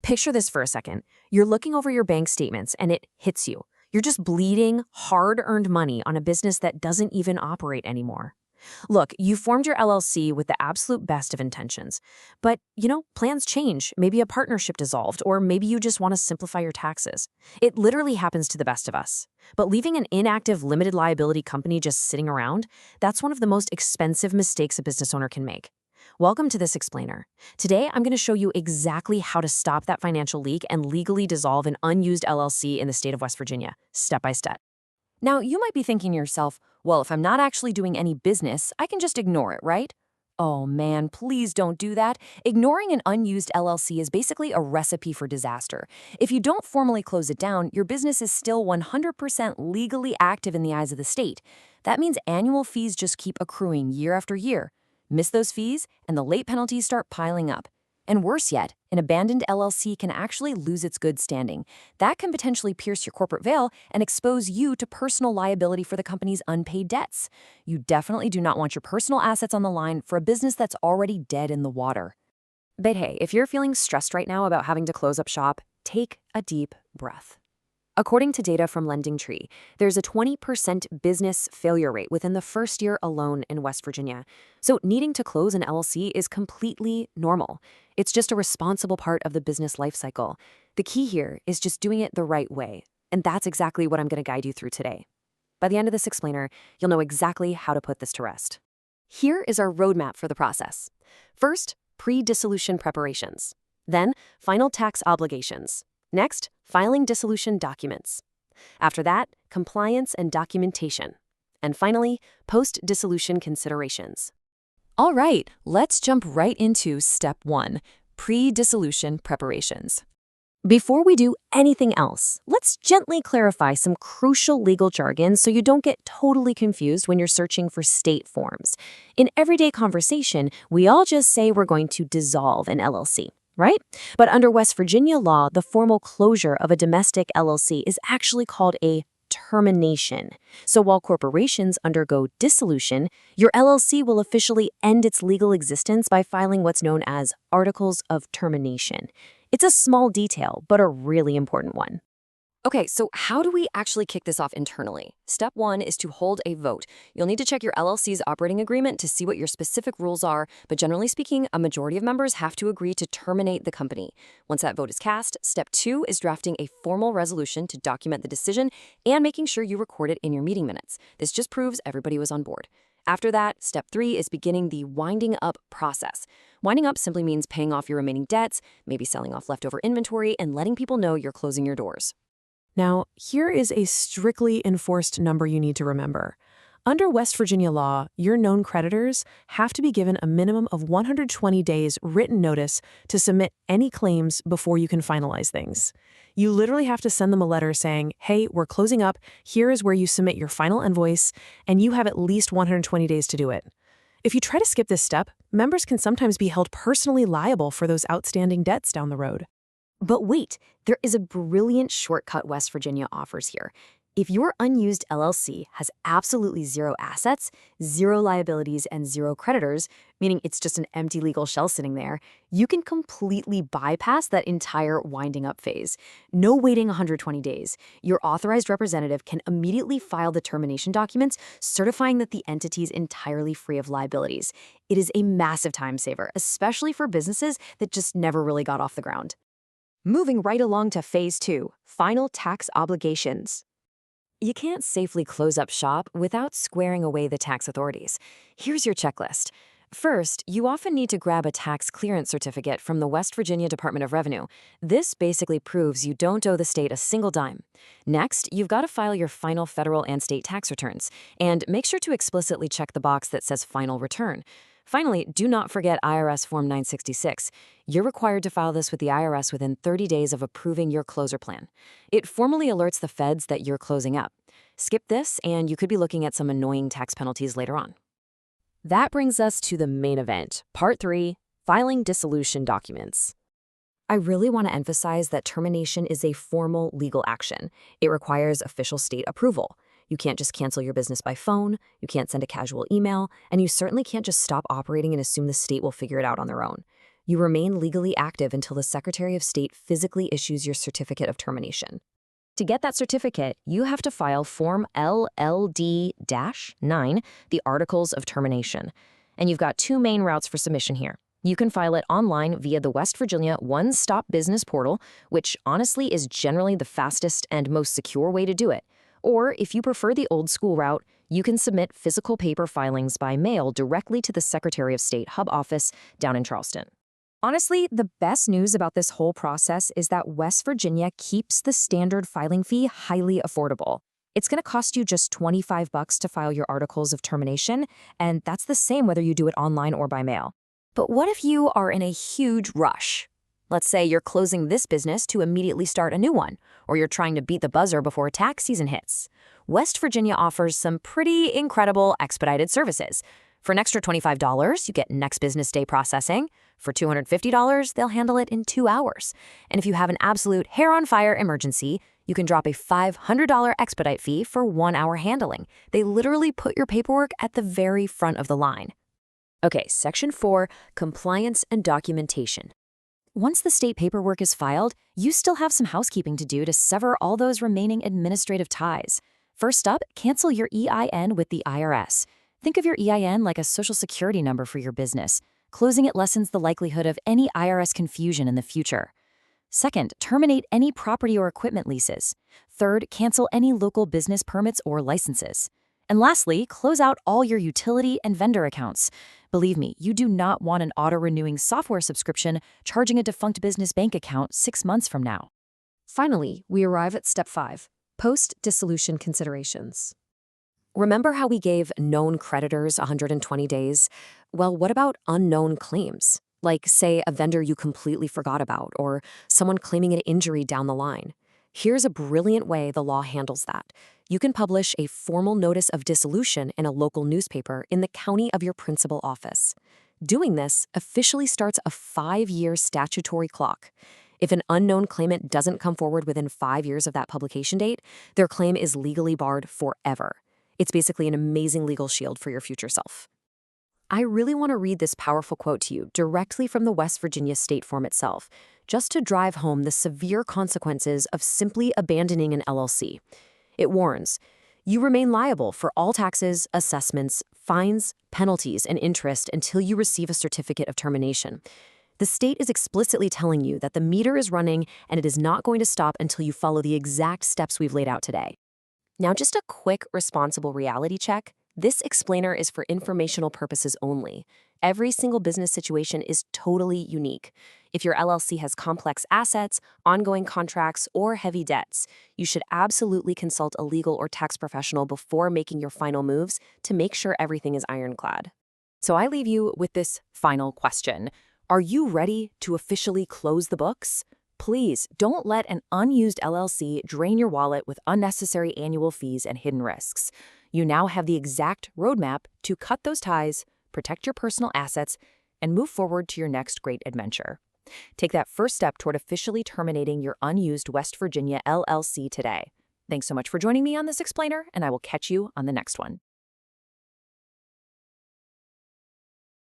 Picture this for a second. You're looking over your bank statements and it hits you. You're just bleeding hard-earned money on a business that doesn't even operate anymore. Look, you formed your LLC with the absolute best of intentions. But, plans change. Maybe a partnership dissolved, or maybe you just want to simplify your taxes. It literally happens to the best of us. But leaving an inactive limited liability company just sitting around, that's one of the most expensive mistakes a business owner can make. Welcome to This Explainer. Today, I'm going to show you exactly how to stop that financial leak and legally dissolve an unused LLC in the state of West Virginia, step by step. Now, you might be thinking to yourself, well, if I'm not actually doing any business, I can just ignore it, right? Oh man, please don't do that. Ignoring an unused LLC is basically a recipe for disaster. If you don't formally close it down, your business is still 100% legally active in the eyes of the state. That means annual fees just keep accruing year after year. Miss those fees, and the late penalties start piling up. And worse yet, an abandoned LLC can actually lose its good standing. That can potentially pierce your corporate veil and expose you to personal liability for the company's unpaid debts. You definitely do not want your personal assets on the line for a business that's already dead in the water. But hey, if you're feeling stressed right now about having to close up shop, take a deep breath. According to data from LendingTree, there's a 20% business failure rate within the first year alone in West Virginia. So needing to close an LLC is completely normal. It's just a responsible part of the business life cycle. The key here is just doing it the right way. And that's exactly what I'm going to guide you through today. By the end of this explainer, you'll know exactly how to put this to rest. Here is our roadmap for the process. First, pre-dissolution preparations. Then, final tax obligations. Next, filing dissolution documents. After that, compliance and documentation. And finally, post-dissolution considerations. All right, let's jump right into step 1, pre-dissolution preparations. Before we do anything else, let's gently clarify some crucial legal jargon so you don't get totally confused when you're searching for state forms. In everyday conversation, we all just say we're going to dissolve an LLC. Right? But under West Virginia law, the formal closure of a domestic LLC is actually called a termination. So while corporations undergo dissolution, your LLC will officially end its legal existence by filing what's known as articles of termination. It's a small detail, but a really important one. Okay, so how do we actually kick this off internally? Step 1 is to hold a vote. You'll need to check your LLC's operating agreement to see what your specific rules are, but generally speaking, a majority of members have to agree to terminate the company. Once that vote is cast, step 2 is drafting a formal resolution to document the decision and making sure you record it in your meeting minutes. This just proves everybody was on board. After that, step 3 is beginning the winding up process. Winding up simply means paying off your remaining debts, maybe selling off leftover inventory, and letting people know you're closing your doors. Now, here is a strictly enforced number you need to remember. Under West Virginia law, your known creditors have to be given a minimum of 120 days written notice to submit any claims before you can finalize things. You literally have to send them a letter saying, hey, we're closing up, here is where you submit your final invoice, and you have at least 120 days to do it. If you try to skip this step, members can sometimes be held personally liable for those outstanding debts down the road. But wait, there is a brilliant shortcut West Virginia offers here. If your unused LLC has absolutely zero assets, zero liabilities, and zero creditors, meaning it's just an empty legal shell sitting there, you can completely bypass that entire winding up phase. No waiting 120 days. Your authorized representative can immediately file the termination documents, certifying that the entity is entirely free of liabilities. It is a massive time saver, especially for businesses that just never really got off the ground. Moving right along to phase 2, final tax obligations. You can't safely close up shop without squaring away the tax authorities. Here's your checklist. First, you often need to grab a tax clearance certificate from the West Virginia Department of Revenue. This basically proves you don't owe the state a single dime. Next, you've got to file your final federal and state tax returns, and make sure to explicitly check the box that says Final Return. Finally, do not forget IRS Form 966. You're required to file this with the IRS within 30 days of approving your closure plan. It formally alerts the feds that you're closing up. Skip this, and you could be looking at some annoying tax penalties later on. That brings us to the main event, Part 3, Filing Dissolution Documents. I really want to emphasize that termination is a formal legal action. It requires official state approval. You can't just cancel your business by phone, you can't send a casual email, and you certainly can't just stop operating and assume the state will figure it out on their own. You remain legally active until the Secretary of State physically issues your Certificate of Termination. To get that certificate, you have to file Form LLD-9, the Articles of Termination. And you've got two main routes for submission here. You can file it online via the West Virginia One-Stop Business Portal, which honestly is generally the fastest and most secure way to do it. Or if you prefer the old-school route, you can submit physical paper filings by mail directly to the Secretary of State hub office down in Charleston. Honestly, the best news about this whole process is that West Virginia keeps the standard filing fee highly affordable. It's going to cost you just $25 to file your articles of termination, and that's the same whether you do it online or by mail. But what if you are in a huge rush? Let's say you're closing this business to immediately start a new one, or you're trying to beat the buzzer before tax season hits. West Virginia offers some pretty incredible expedited services. For an extra $25, you get next business day processing. For $250, they'll handle it in 2 hours. And if you have an absolute hair-on-fire emergency, you can drop a $500 expedite fee for 1 hour handling. They literally put your paperwork at the very front of the line. Okay, Section 4, Compliance and Documentation. Once the state paperwork is filed, you still have some housekeeping to do to sever all those remaining administrative ties. First up, cancel your EIN with the IRS. Think of your EIN like a social security number for your business. Closing it lessens the likelihood of any IRS confusion in the future. Second, terminate any property or equipment leases. Third, cancel any local business permits or licenses. And lastly, close out all your utility and vendor accounts. Believe me, you do not want an auto-renewing software subscription charging a defunct business bank account 6 months from now. Finally, we arrive at Step 5, Post-Dissolution Considerations. Remember how we gave known creditors 120 days? Well, what about unknown claims? Like, say, a vendor you completely forgot about, or someone claiming an injury down the line. Here's a brilliant way the law handles that. You can publish a formal notice of dissolution in a local newspaper in the county of your principal office. Doing this officially starts a 5-year statutory clock. If an unknown claimant doesn't come forward within 5 years of that publication date, their claim is legally barred forever. It's basically an amazing legal shield for your future self. I really want to read this powerful quote to you directly from the West Virginia state form itself, just to drive home the severe consequences of simply abandoning an LLC. It warns, you remain liable for all taxes, assessments, fines, penalties, and interest until you receive a certificate of termination. The state is explicitly telling you that the meter is running and it is not going to stop until you follow the exact steps we've laid out today. Now, just a quick responsible reality check. This explainer is for informational purposes only. Every single business situation is totally unique. If your LLC has complex assets, ongoing contracts, or heavy debts, you should absolutely consult a legal or tax professional before making your final moves to make sure everything is ironclad. So I leave you with this final question. Are you ready to officially close the books? Please don't let an unused LLC drain your wallet with unnecessary annual fees and hidden risks. You now have the exact roadmap to cut those ties, protect your personal assets, and move forward to your next great adventure. Take that first step toward officially terminating your unused West Virginia LLC today. Thanks so much for joining me on this explainer, and I will catch you on the next one.